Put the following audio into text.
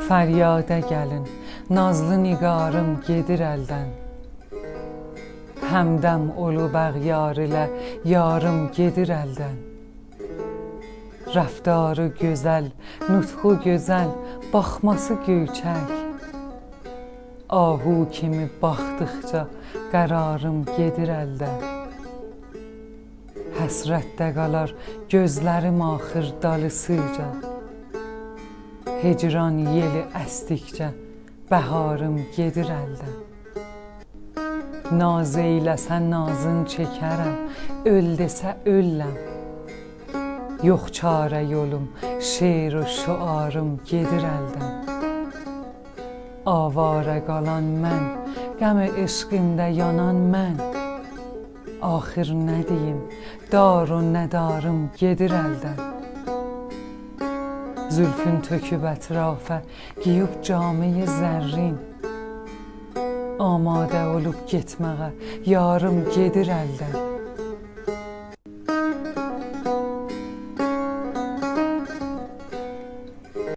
Fəryada gəlin, nazlı nigarım gedir əldən. Həmdəm olub əğyar ilə yarım gedir əldən. Rəftarı gözəl, nutqu gözəl, baxması göyçək. Ahu kimi baxdıqca qərarım gedir əldən. Həsrətdə qalar gözlərim axır dalısıca. Hicran yeli əsdikcə bəharım gedir əldən. Naz eyləsən nazın çəkərəm, öl desə ölləm. Yox çarə yolum, şeir o şüarım gedir əldən. Avarə qalan mən, qəmi eşqində yanan mən. Axır nə deyim, dar o nədarım gedir əldən. Zülfün töküb ətrafə, giyib camiyi zərrin. Amadə olub getməyə, yarım gedir əldən.